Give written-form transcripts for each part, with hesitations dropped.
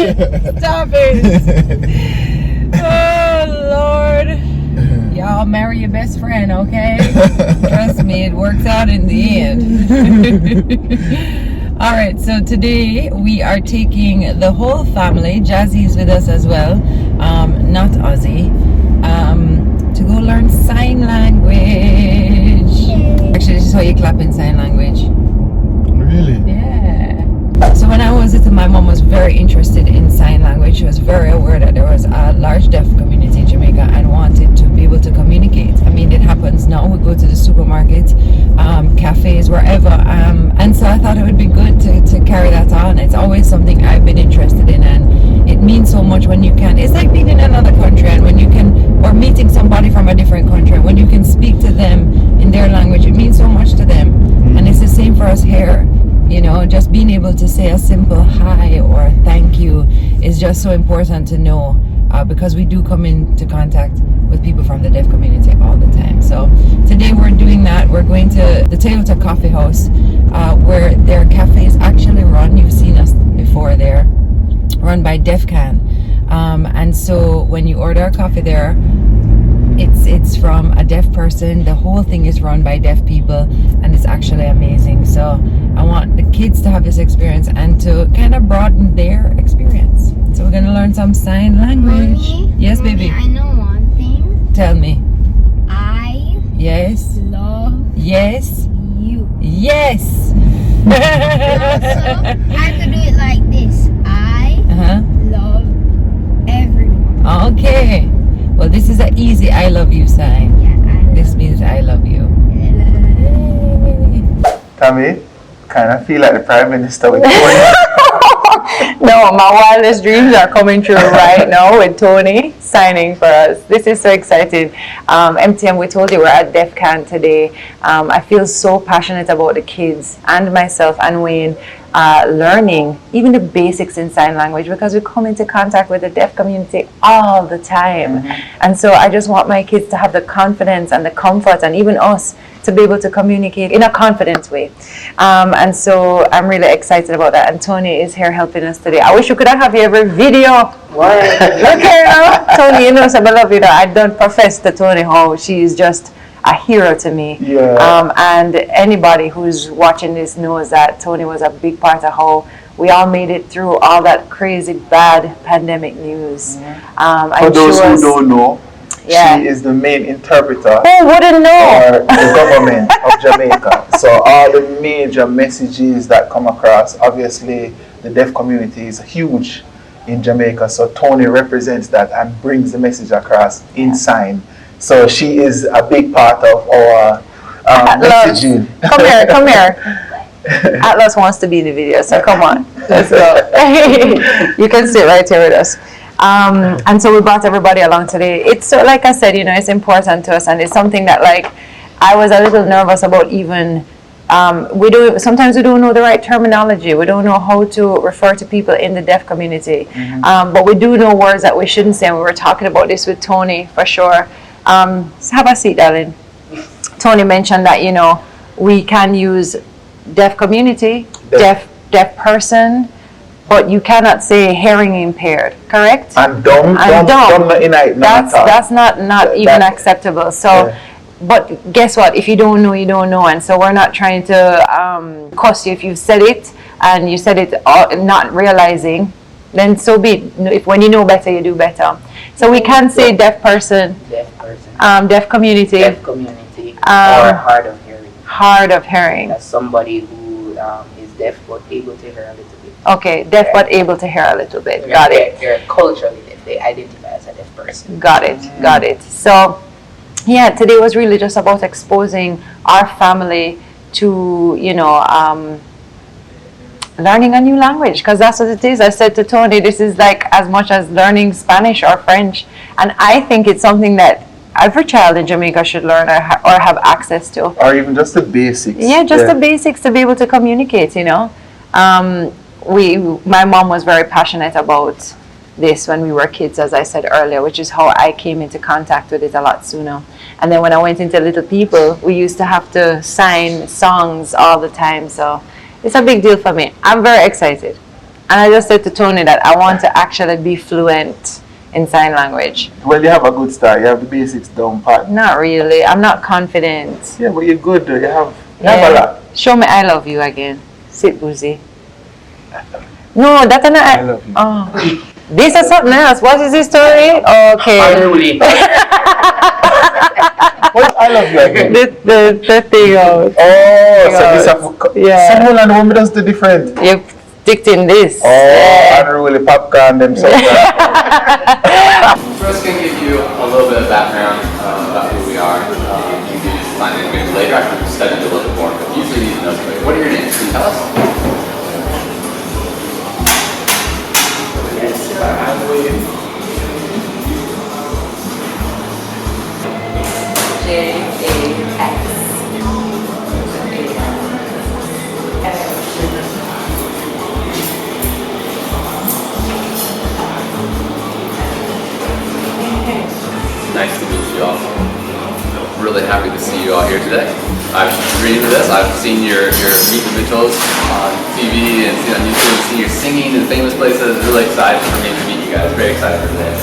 it! Stop it! Oh, Lord. Y'all marry your best friend, okay? Trust me, it works out in the end. All right, so today we are taking the whole family. Jazzy is with us as well, not Ozzy, to go learn sign language. Actually, this is how you clap in sign language. Really? Yeah. So when I was little, my mom was very interested in sign language. She was very aware that there was a large deaf community in Jamaica and wanted to be able to communicate. I mean, it happens now. We go to the supermarket, cafes, wherever. And so I thought it would be good to carry that on. It's always something I've been interested in, and it means so much when you can. It's like being in another country, and when you can, or meeting somebody from a different country, when you can speak to them in their language, it means so much to them. And it's the same for us here. You know, just being able to say a simple hi or thank you is just so important to know, because we do come into contact with people from the deaf community all the time. So today we're doing that. We're going to the Toyota Coffee House, where their cafe is actually run. You've seen us before there, run by DefCan. And so when you order a coffee there, it's from a deaf person. The whole thing is run by deaf people, and it's actually amazing. So I want the kids to have this experience and to kind of broaden their experience. So we're going to learn some sign language. Mommy, Yes, Mommy, baby. I know one thing. Tell me. I Yes. love Yes. you. Yes. Also, I could do it like this. I Uh-huh. love everyone. Okay. Well, this is an easy I love you sign. Yeah, This means I love you. Tami, kind of feel like the Prime Minister with No, my wildest dreams are coming true right now with Toni signing for us. This is so exciting. MTM, we told you we're at DefCan today. I feel so passionate about the kids and myself and Wayne learning even the basics in sign language, because we come into contact with the deaf community all the time. And so I just want my kids to have the confidence and the comfort, and even us, to be able to communicate in a confident way. And so I'm really excited about that. And Toni is here helping us today. I wish we could have you every video. Look here, Toni, you know, so I love you. I don't profess to Toni how she is just a hero to me. Yeah. And anybody who's watching this knows that Toni was a big part of how we all made it through all that crazy bad pandemic news. For those who don't know, Yeah. she is the main interpreter Who wouldn't know? for the government of Jamaica. So all the major messages that come across, obviously the deaf community is huge in Jamaica. So Toni represents that and brings the message across in sign. So she is a big part of our messaging. Come here. Atlas wants to be in the video, so come on, let's go. You can sit right here with us. And so we brought everybody along today. It's so, like I said, you know, it's important to us, and it's something that, like, I was a little nervous about even. Sometimes we don't know the right terminology. We don't know how to refer to people in the deaf community. But we do know words that we shouldn't say, and we were talking about this with Toni for sure. Have a seat, darling. Toni mentioned that, you know, we can use deaf community, deaf person, but you cannot say hearing impaired, correct? And dumb. That's not even acceptable. So, but guess what? If you don't know, you don't know. And so we're not trying to cost you if you said it and you said it not realizing, then so be it. If when you know better, you do better. So we can say deaf person, deaf community, or hard of hearing. Hard of hearing. That's somebody who is deaf but able to hear a little bit. Okay, deaf but able to hear a little bit. Got it. They're culturally deaf. They identify as a deaf person. Got it. So, yeah, today was really just about exposing our family to, you know, learning a new language, because that's what it is. I said to Toni, this is like as much as learning Spanish or French, and I think it's something that every child in Jamaica should learn or have access to. Or even just the basics. Yeah, just the basics to be able to communicate, you know. My mom was very passionate about this when we were kids, as I said earlier, which is how I came into contact with it a lot sooner. And then when I went into Little People, we used to have to sign songs all the time. So it's a big deal for me. I'm very excited. And I just said to Toni that I want to actually be fluent in sign language. Well, you have a good start. You have the basics down pat. Not really. I'm not confident. Yeah, but you're good though. You have a lot. Show me I love you again. Sit, Boozy. No, that's not. I love you. Oh. This is something else. What is this story? Okay. Unruly. What I love you again? The thing out. Oh, so this Yeah. someone and woman does the different. You sticked in this. Oh, unruly popcorn themselves. First, going to give you a little bit of background about who we are. You can find it later. I've studied a little bit more, but usually these notes. What are your names? Can you tell us? Nice to meet you all. Really happy to see you all here today. I've dreamed of this. I've seen your meet the Mitchells on TV and seen on YouTube, seen your singing in famous places. Really excited for me to meet you guys. Very excited for today.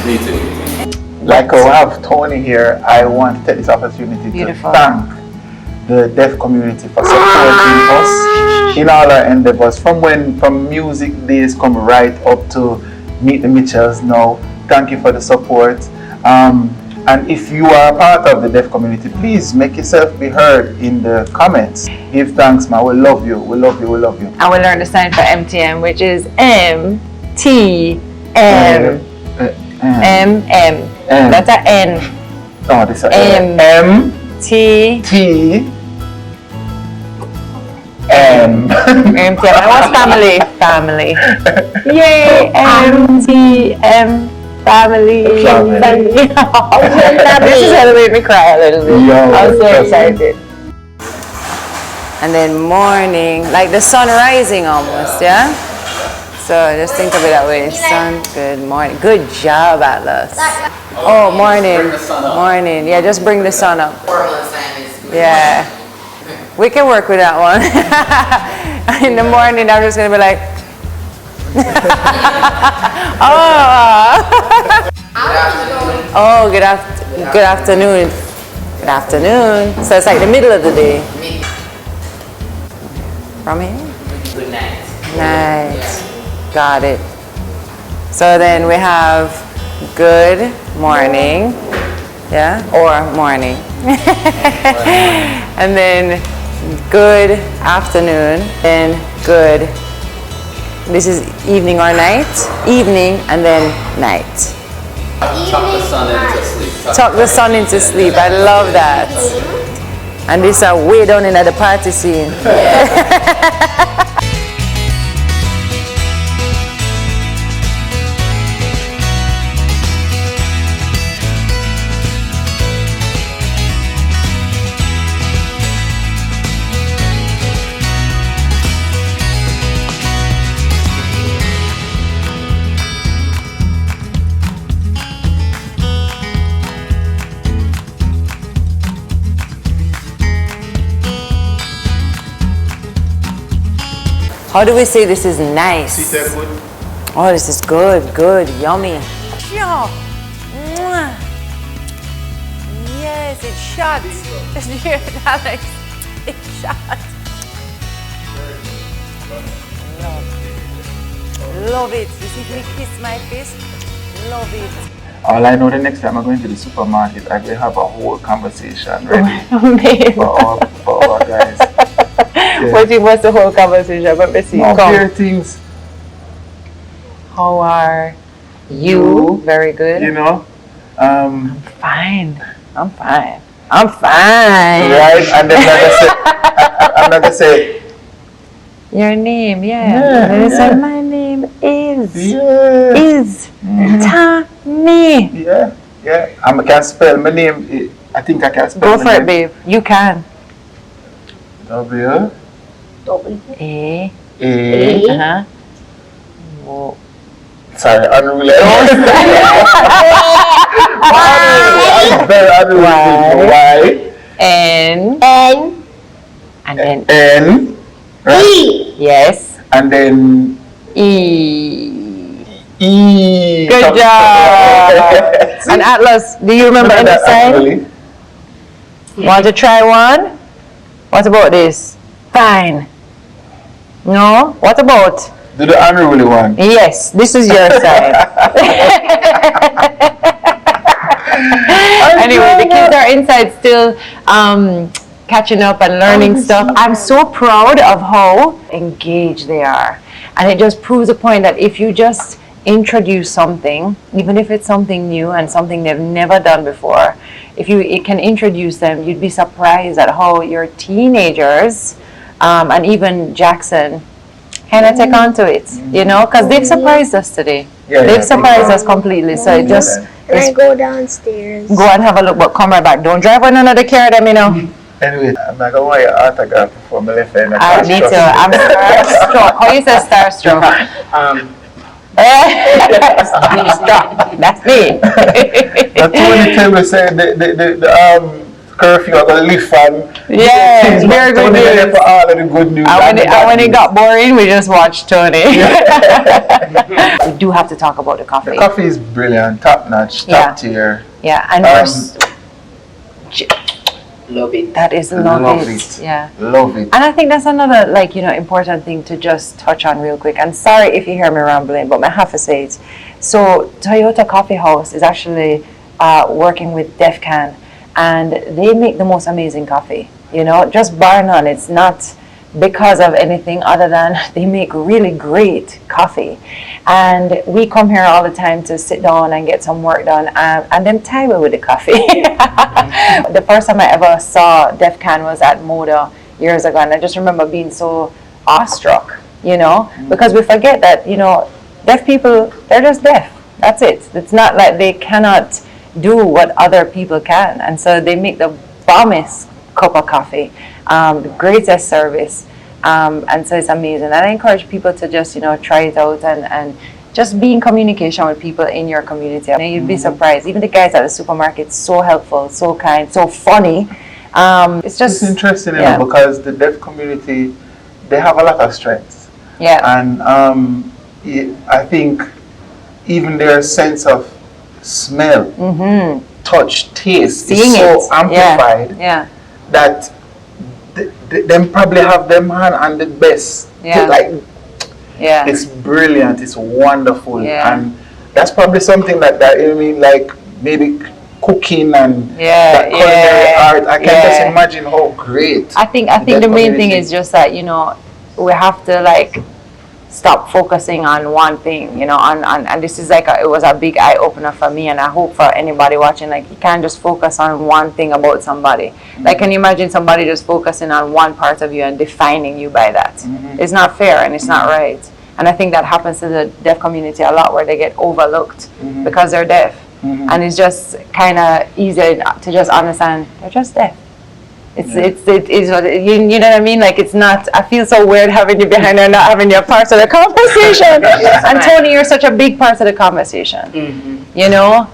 Me too. Like I have Toni here, I want to take this opportunity Beautiful. to thank the deaf community for supporting us in all our endeavors. From music days come right up to Meet the Mitchells now. Thank you for the support. And if you are a part of the deaf community, please make yourself be heard in the comments. Give thanks, man. We love you. We love you. We love you. I will learn the sign for MTM, which is MTM. MM. That's an N. Oh, this is M. M T. T M. MTM. I was family. Yay! MTM. Family. This is how to make me cry a little bit. I'm so excited. And then morning, like the sun rising almost, yeah? So just think of it that way. Sun, good morning. Good job, Atlas. Oh, morning. Morning. Yeah, just bring the sun up. Yeah. We can work with that one. In the morning, I'm just going to be like, oh, good afternoon. Good afternoon. So it's like the middle of the day. From here? Good night. Night. Got it. So then we have good morning. Yeah? Or morning. And then good afternoon. Then good. This is evening or night. Evening and then night. Tuck the sun into sleep. Tuck the sun into sleep. I love that. And this are way down in the party scene. How do we say this is nice? Oh, this is good, yummy. Yeah. Mwah. Yes, it's shot. Alex, it's shot. Love it. You see me kiss my face? Love it. All I know, the next time I'm going to the supermarket, I will have a whole conversation ready for our guys. Yeah. What's the whole conversation? Let me see. Fair things. How are you? Very good. You know? Fine. I'm fine. Right? And then I'm not going to say, your name, yeah. Yeah, And I said, yeah. my name is Tami. Yeah. I can spell my name. I think I can spell Go my for name. it, babe. You can. W. A. A. Whoa. Sorry, unruly. Very unruly. Y. N. N. And then N. E. yes. and then E. Good job. And Atlas, do you remember any sign? Really? Want to try one? What about this? Fine. No? What about? Do the unruly one. Yes, this is your side. Anyway, the kids are inside still catching up and learning stuff. I'm so proud of how engaged they are. And it just proves the point that if you just introduce something, even if it's something new and something they've never done before, if you can introduce them, you'd be surprised at how your teenagers and even Jackson kind of take on to it, you know, because they've surprised us today. They've surprised us completely. So it just Can I go downstairs? go and have a look, but come right back. Don't drive on another car, them, you know. Anyway, I'm not going to want your autograph before my left hand. I need to. I'm starstruck. How you say starstruck? Starstruck. That's me. That's when the table said the curfew are going to lift and Yeah, very good news. For all of the good news. And when it got boring, we just watched Tony. We do have to talk about the coffee. The coffee is brilliant, top notch, top tier. Yeah, and Love it. that is love it. Yeah. Love it. And I think that's another, like, you know, important thing to just touch on real quick. And sorry if you hear me rambling, but I have to say it. So Toyota Coffee House is actually working with Def Can, and they make the most amazing coffee. You know, just bar none. It's not because of anything other than they make really great coffee. And we come here all the time to sit down and get some work done, and then tie with the coffee. The first time I ever saw Def Can was at Moda years ago, and I just remember being so awestruck, you know, because we forget that, you know, deaf people, they're just deaf. That's it. It's not like they cannot do what other people can. And so they make the bombest cup of coffee, the greatest service. And so it's amazing. And I encourage people to just, you know, try it out and just be in communication with people in your community. And you'd be surprised. Even the guys at the supermarket, so helpful, so kind, so funny. It's just It's interesting, you know, because the deaf community, they have a lot of strengths. Yeah. And I think even their sense of smell, touch, taste Seeing is so it. amplified Yeah. that them probably have them hand on the best. Yeah. Like, Yeah. it's brilliant, it's wonderful. Yeah. And that's probably something that I mean, like maybe cooking and that culinary art. I can just imagine how great. I think the main thing is just that, you know, we have to like stop focusing on one thing, you know, and this is like it was a big eye opener for me, and I hope for anybody watching, like, you can't just focus on one thing about somebody. Like, can you imagine somebody just focusing on one part of you and defining you by that? It's not fair and it's not right. And I think that happens to the deaf community a lot, where they get overlooked because they're deaf. And it's just kind of easy to just understand they're just deaf. It's you know what I mean? Like, it's not, I feel so weird having you behind there, not having your part of the conversation. And Toni, you're such a big part of the conversation. You know?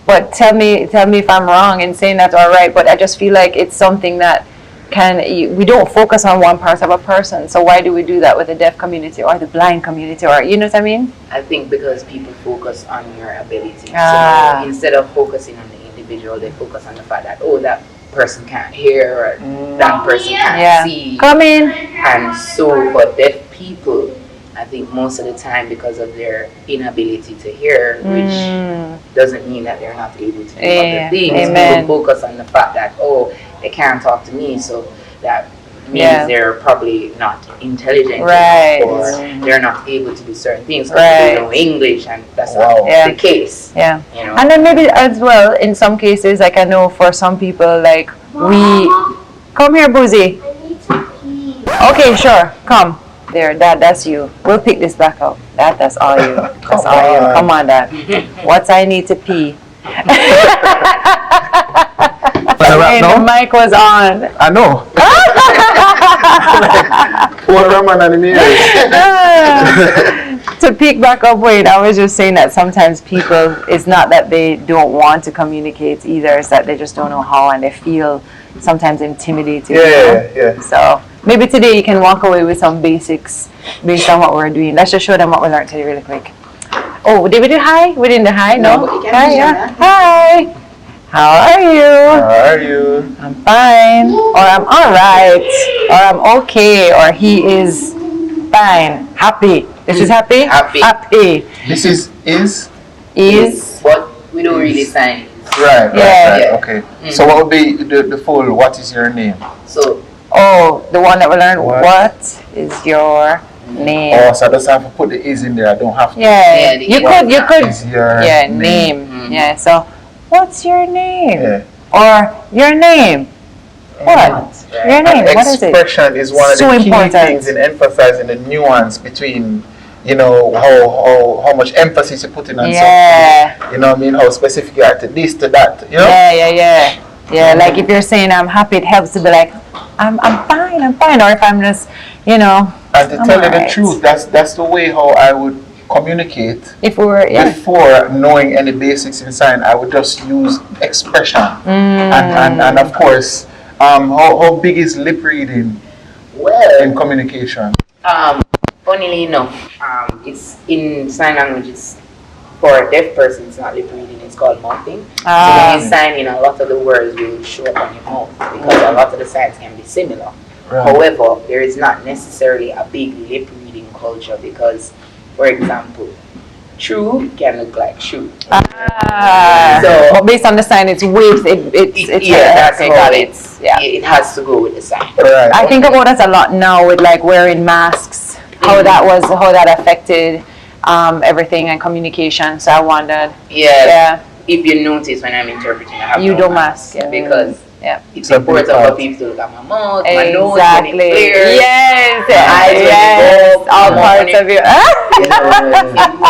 But tell me if I'm wrong in saying that or right, but I just feel like it's something that we don't focus on one part of a person. So why do we do that with the deaf community or the blind community, or, you know what I mean? I think because people focus on your ability. So instead of focusing on the individual, they focus on the fact that, oh, that person can't hear, or that person can't see. Come in. And so for deaf people, I think most of the time, because of their inability to hear, which doesn't mean that they're not able to do other things, people focus on the fact that, oh, they can't talk to me, so that means they're probably not intelligent enough, or they're not able to do certain things because they don't know English, and that's not the case. Yeah. You know? And then maybe as well, in some cases, like, I know for some people, like, come here, Boozy. I need to pee. Okay, sure, come. There, Dad, that's you. We'll pick this back up. That's all you. That's all you. Come on, Dad. What's I need to pee? Wanna wrap And now? the mic was on. I know. What Raman and the mirrors? To pick back up, wait, I was just saying that sometimes people, it's not that they don't want to communicate either, it's that they just don't know how and they feel sometimes intimidated. Yeah. So maybe today you can walk away with some basics based on what we're doing. Let's just show them what we learned today really quick. Oh, did we do hi? We didn't do hi? No? but you can Hi, do yeah. that. Hi. How are you? How are you? I'm fine. Or I'm alright. Or I'm okay. Or he is fine. Happy. This is happy? Happy. Happy. This is Is. But we don't really sign it. right. Yeah. Okay. So what would be the full? What is your name? So Oh, the one that we learned. What? What is your name? Oh, so I just have to put the is in there. I don't have to. Yeah. Yeah, You could. Is your Yeah. Name. Yeah. So, what's your name? Yeah. Or your name. What? Your name. What is it? Expression is one of So the key important. things in emphasizing the nuance between, you know, how much emphasis you put in on Yeah. something. You know what I mean? How specific you are to this, to that. You know? Yeah, like if you're saying I'm happy, it helps to be like, I'm fine. Or if I'm just, you know, And to I'm tell you the alright. truth, that's the way how I would communicate. If we were, Before knowing any basics in sign, I would just use expression. And of course, how big is lip reading well, in communication? funnily enough, it's in sign languages for a deaf person. It's not lip reading. It's called mouthing. So when you sign in, a lot of the words will show up on your mouth because a lot of the signs can be similar. Right. However, there is not necessarily a big lip reading culture because, for example, true can look like shoe. so, but based on the sign, it's width. It's That's okay, how got it. it's. Yeah. It has to go with the sign. Right. I think about us a lot now with like wearing masks. How that affected everything and communication. So I wondered. Yeah. If you notice when I'm interpreting, I have You no don't mask mask, yeah. because it's Something important apart. for people to look at my mouth, my nose when Exactly. it's clear. Yes. eyes when they go, All you know, parts when of you.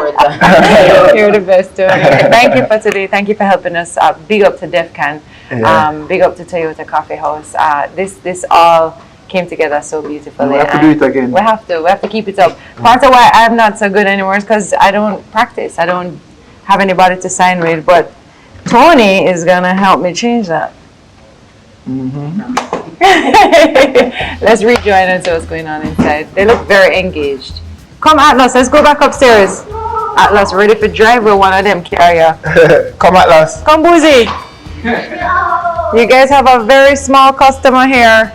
Important. You're the best, Toni. Thank you for today. Thank you for helping us. Big up to DEFCON. Big up to Toyota Coffee House. This all came together so beautifully. We have to do it again. We have to keep it up. Part of why I'm not so good anymore is because I don't practice. I don't have anybody to sign with. But Toni is gonna help me change that. Let's rejoin and see what's going on inside. They look very engaged. Come, Atlas, let's go back upstairs. Atlas, ready for drive with one of them carrier. Come at last. Come, Boozy. You guys have a very small customer here.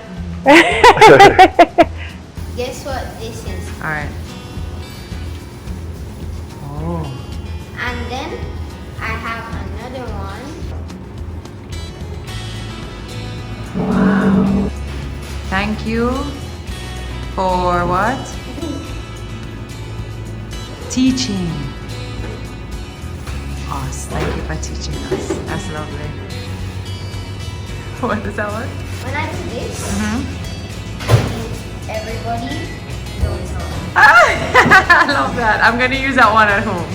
Guess what this is? All right. And then I have another one. Thank you for what? Teaching us. Thank you for teaching us. That's lovely. What is that one? When I do this, everybody knows how. I love that. I'm going to use that one at home.